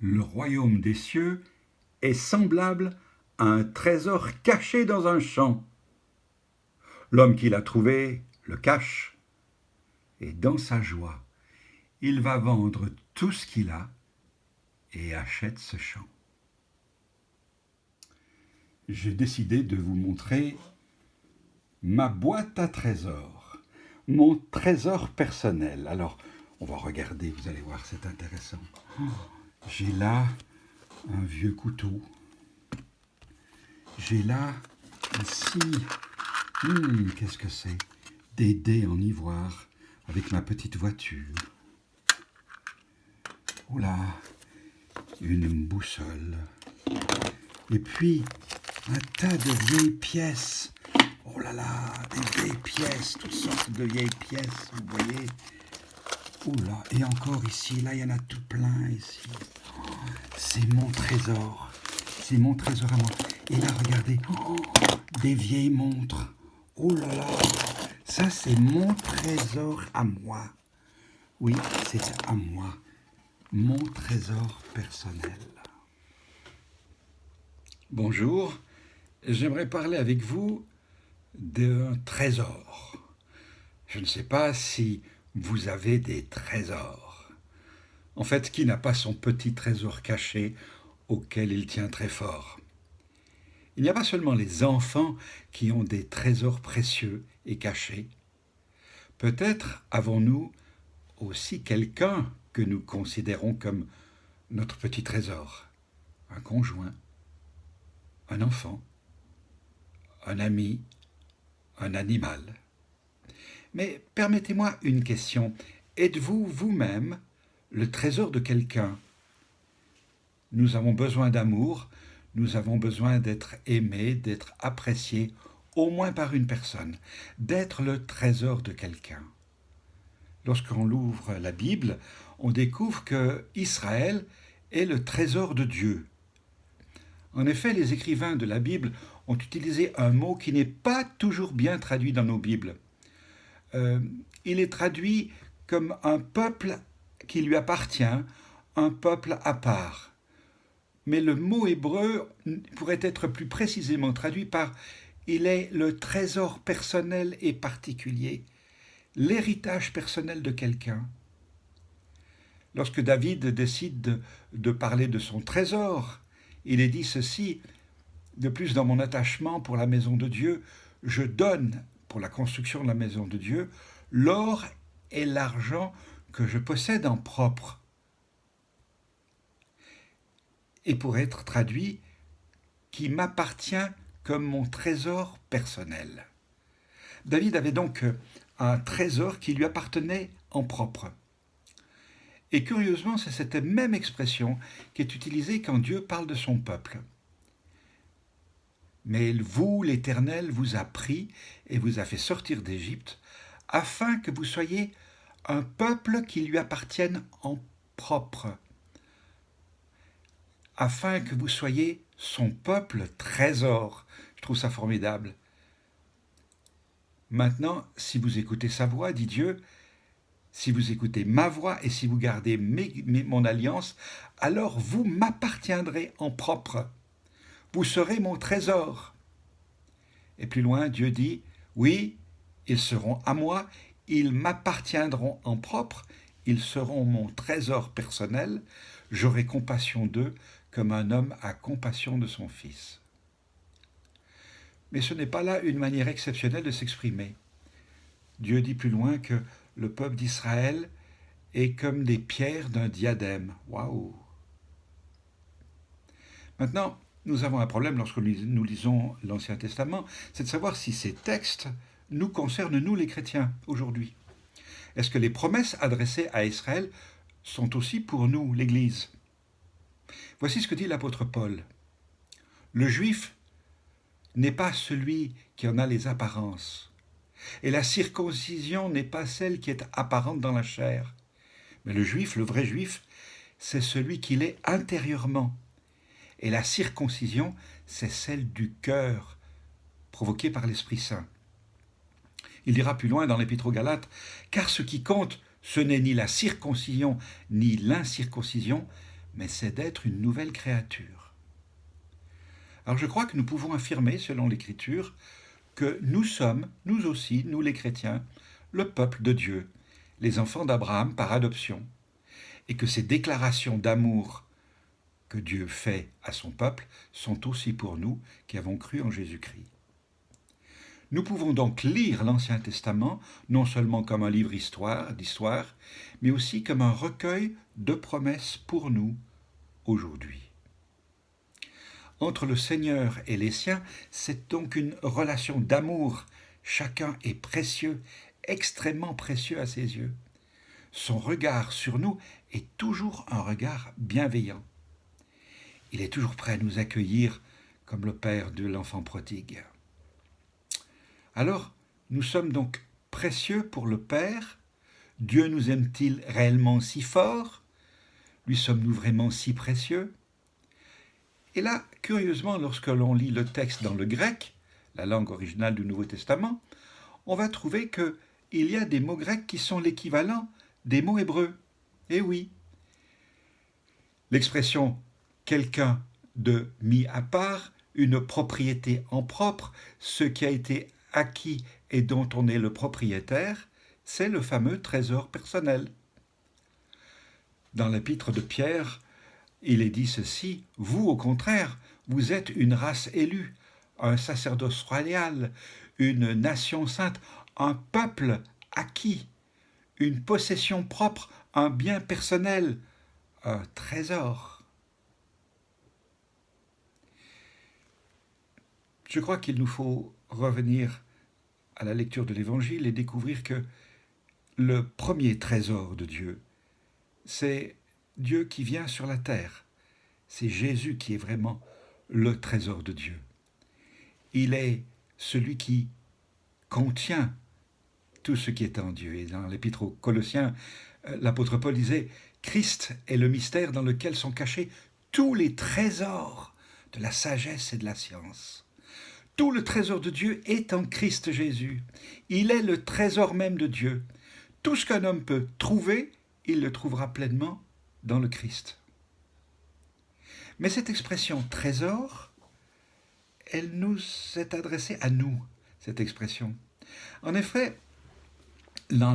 Le royaume des cieux est semblable à un trésor caché dans un champ. L'homme qui l'a trouvé le cache, et dans sa joie, il va vendre tout ce qu'il a et achète ce champ. J'ai décidé de vous montrer ma boîte à trésors, mon trésor personnel. Alors, on va regarder, vous allez voir, c'est intéressant. J'ai là un vieux couteau. J'ai là, ici, qu'est-ce que c'est? Des dés en ivoire avec ma petite voiture. Oula, une boussole. Et puis, un tas de vieilles pièces. Oh là là, des vieilles pièces, toutes sortes de vieilles pièces, vous voyez. Oula, et encore ici, là, il y en a tout plein ici. Oh, c'est mon trésor à moi. Et là, regardez, des vieilles montres. Oh là là, ça c'est mon trésor à moi. Oui, c'est à moi, mon trésor personnel. Bonjour, j'aimerais parler avec vous d'un trésor. Je ne sais pas si vous avez des trésors. En fait, qui n'a pas son petit trésor caché auquel il tient très fort? Il n'y a pas seulement les enfants qui ont des trésors précieux et cachés. Peut-être avons-nous aussi quelqu'un que nous considérons comme notre petit trésor. Un conjoint, un enfant, un ami, un animal. Mais permettez-moi une question. Êtes-vous vous-même le trésor de quelqu'un? Nous avons besoin d'amour, nous avons besoin d'être aimés, d'être appréciés, au moins par une personne, d'être le trésor de quelqu'un. Lorsqu'on ouvre la Bible, on découvre que Israël est le trésor de Dieu. En effet, les écrivains de la Bible ont utilisé un mot qui n'est pas toujours bien traduit dans nos Bibles. Il est traduit comme un peuple qui lui appartient, un peuple à part. Mais le mot hébreu pourrait être plus précisément traduit par « il est le trésor personnel et particulier », l'héritage personnel de quelqu'un. Lorsque David décide de parler de son trésor, il est dit ceci: « De plus, dans mon attachement pour la maison de Dieu, je donne pour la construction de la maison de Dieu l'or et l'argent que je possède en propre. » Et pour être traduit, qui m'appartient comme mon trésor personnel. David avait donc un trésor qui lui appartenait en propre. Et curieusement, c'est cette même expression qui est utilisée quand Dieu parle de son peuple. Mais vous, l'Éternel, vous a pris et vous a fait sortir d'Égypte, afin que vous soyez un peuple qui lui appartienne en propre, afin que vous soyez son peuple trésor. Je trouve ça formidable. Maintenant, si vous écoutez sa voix, dit Dieu, si vous écoutez ma voix et si vous gardez mon alliance, alors vous m'appartiendrez en propre. Vous serez mon trésor. Et plus loin, Dieu dit, oui, ils seront à moi, ils m'appartiendront en propre, ils seront mon trésor personnel, j'aurai compassion d'eux comme un homme a compassion de son fils. Mais ce n'est pas là une manière exceptionnelle de s'exprimer. Dieu dit plus loin que le peuple d'Israël est comme des pierres d'un diadème. Waouh! Maintenant, nous avons un problème lorsque nous lisons l'Ancien Testament, c'est de savoir si ces textes nous concernent, nous les chrétiens, aujourd'hui. Est-ce que les promesses adressées à Israël sont aussi pour nous, l'Église? Voici ce que dit l'apôtre Paul. Le juif n'est pas celui qui en a les apparences, et la circoncision n'est pas celle qui est apparente dans la chair. Mais le juif, le vrai juif, c'est celui qu'il est intérieurement. Et la circoncision, c'est celle du cœur, provoquée par l'Esprit Saint. Il dira plus loin dans l'Épître aux Galates, « Car ce qui compte, ce n'est ni la circoncision ni l'incirconcision, mais c'est d'être une nouvelle créature. Alors je crois que nous pouvons affirmer, selon l'Écriture, que nous sommes, nous aussi, nous les chrétiens, le peuple de Dieu, les enfants d'Abraham par adoption, et que ces déclarations d'amour que Dieu fait à son peuple sont aussi pour nous qui avons cru en Jésus-Christ. Nous pouvons donc lire l'Ancien Testament non seulement comme un livre d'histoire, mais aussi comme un recueil de promesses pour nous aujourd'hui. Entre le Seigneur et les siens, c'est donc une relation d'amour. Chacun est précieux, extrêmement précieux à ses yeux. Son regard sur nous est toujours un regard bienveillant. Il est toujours prêt à nous accueillir comme le père de l'enfant prodigue. Alors, nous sommes donc précieux pour le Père. Dieu nous aime-t-il réellement si fort? Lui sommes-nous vraiment si précieux? Et là, curieusement, lorsque l'on lit le texte dans le grec, la langue originale du Nouveau Testament, on va trouver qu'il y a des mots grecs qui sont l'équivalent des mots hébreux. Eh oui. L'expression « quelqu'un de mis à part », une propriété en propre, ce qui a été acquis et dont on est le propriétaire, c'est le fameux trésor personnel. Dans l'épître de Pierre, il est dit ceci: « Vous, au contraire, vous êtes une race élue, un sacerdoce royal, une nation sainte, un peuple acquis, une possession propre, un bien personnel, un trésor. » Je crois qu'il nous faut revenir à la lecture de l'Évangile et découvrir que le premier trésor de Dieu, c'est Dieu qui vient sur la terre. C'est Jésus qui est vraiment le trésor de Dieu. Il est celui qui contient tout ce qui est en Dieu. Et dans l'Épître aux Colossiens, l'apôtre Paul disait « Christ est le mystère dans lequel sont cachés tous les trésors de la sagesse et de la science. » Tout le trésor de Dieu est en Christ Jésus. Il est le trésor même de Dieu. Tout ce qu'un homme peut trouver, il le trouvera pleinement dans le Christ. Mais cette expression trésor, elle nous est adressée à nous, cette expression. En effet, dans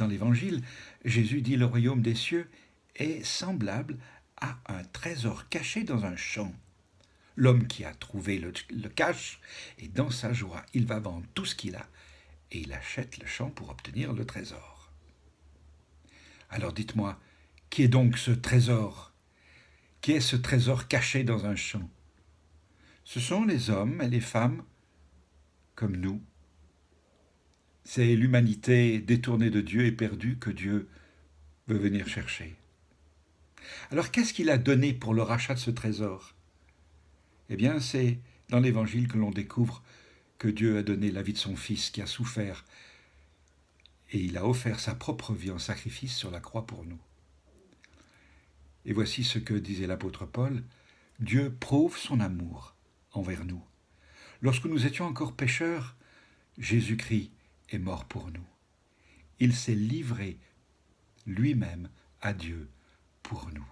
l'Évangile, Jésus dit « Le royaume des cieux est semblable à un trésor caché dans un champ. L'homme qui a trouvé le cache, et dans sa joie, il va vendre tout ce qu'il a, et il achète le champ pour obtenir le trésor. » Alors dites-moi, qui est donc ce trésor? Qui est ce trésor caché dans un champ? Ce sont les hommes et les femmes comme nous. C'est l'humanité détournée de Dieu et perdue que Dieu veut venir chercher. Alors qu'est-ce qu'il a donné pour le rachat de ce trésor? Eh bien, c'est dans l'Évangile que l'on découvre que Dieu a donné la vie de son Fils qui a souffert et il a offert sa propre vie en sacrifice sur la croix pour nous. Et voici ce que disait l'apôtre Paul: Dieu prouve son amour envers nous. Lorsque nous étions encore pécheurs, Jésus-Christ est mort pour nous. Il s'est livré lui-même à Dieu pour nous.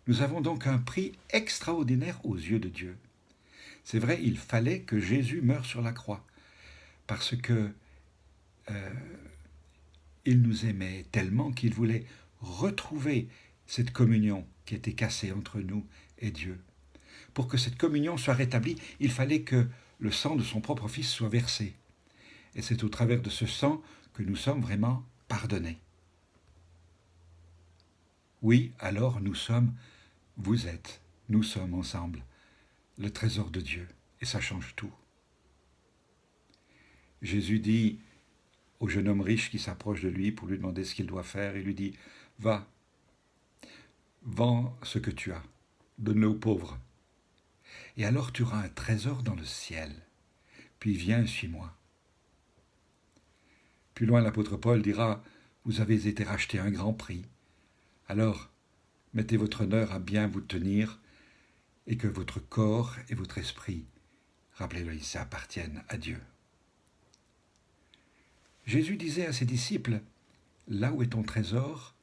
Nous avons donc un prix extraordinaire aux yeux de Dieu. C'est vrai, il fallait que Jésus meure sur la croix, parce que il nous aimait tellement qu'il voulait retrouver cette communion qui était cassée entre nous et Dieu. Pour que cette communion soit rétablie, il fallait que le sang de son propre Fils soit versé. Et c'est au travers de ce sang que nous sommes vraiment pardonnés. Oui, alors nous sommes, vous êtes, nous sommes ensemble le trésor de Dieu. Et ça change tout. Jésus dit au jeune homme riche qui s'approche de lui pour lui demander ce qu'il doit faire, il lui dit « Va, vends ce que tu as, donne-le aux pauvres. Et alors tu auras un trésor dans le ciel. Puis viens et suis-moi. » Plus loin, l'apôtre Paul dira « Vous avez été rachetés à un grand prix. Alors, mettez votre honneur à bien vous tenir et que votre corps et votre esprit, rappelez-le, ça appartiennent à Dieu. » Jésus disait à ses disciples « Là où est ton trésor,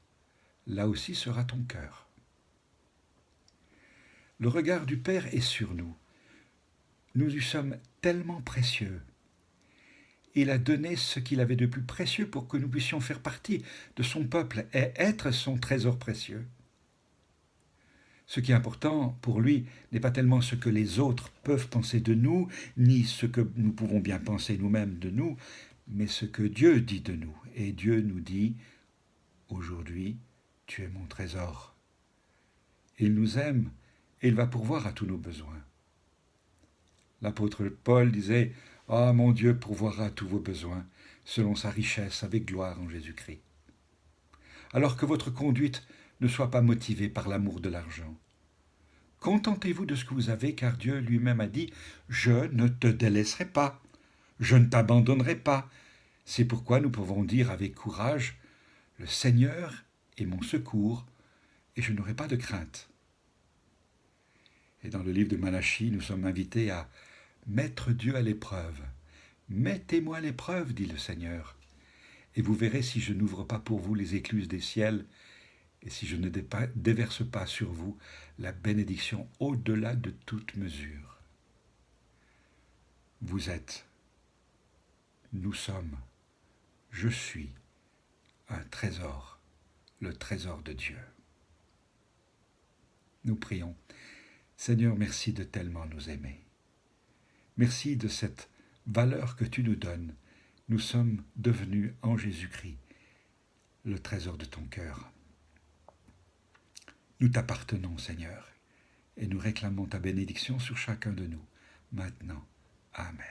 là aussi sera ton cœur. » Le regard du Père est sur nous. Nous lui sommes tellement précieux. Il a donné ce qu'il avait de plus précieux pour que nous puissions faire partie de son peuple et être son trésor précieux. Ce qui est important pour lui n'est pas tellement ce que les autres peuvent penser de nous, ni ce que nous pouvons bien penser nous-mêmes de nous, mais ce que Dieu dit de nous. Et Dieu nous dit, aujourd'hui, tu es mon trésor. Il nous aime et il va pourvoir à tous nos besoins. L'apôtre Paul disait, « Ah, mon Dieu pourvoira à tous vos besoins, selon sa richesse avec gloire en Jésus-Christ. » Alors que votre conduite ne soit pas motivée par l'amour de l'argent. Contentez-vous de ce que vous avez, car Dieu lui-même a dit « Je ne te délaisserai pas, je ne t'abandonnerai pas. » C'est pourquoi nous pouvons dire avec courage « Le Seigneur est mon secours, et je n'aurai pas de crainte. » Et dans le livre de Malachie, nous sommes invités à mettre Dieu à l'épreuve. « Mettez-moi à l'épreuve, dit le Seigneur, et vous verrez si je n'ouvre pas pour vous les écluses des ciels, et si je ne déverse pas sur vous la bénédiction au-delà de toute mesure. » Vous êtes, nous sommes, je suis un trésor, le trésor de Dieu. Nous prions. Seigneur, merci de tellement nous aimer. Merci de cette valeur que tu nous donnes. Nous sommes devenus en Jésus-Christ le trésor de ton cœur. Nous t'appartenons, Seigneur, et nous réclamons ta bénédiction sur chacun de nous, maintenant. Amen.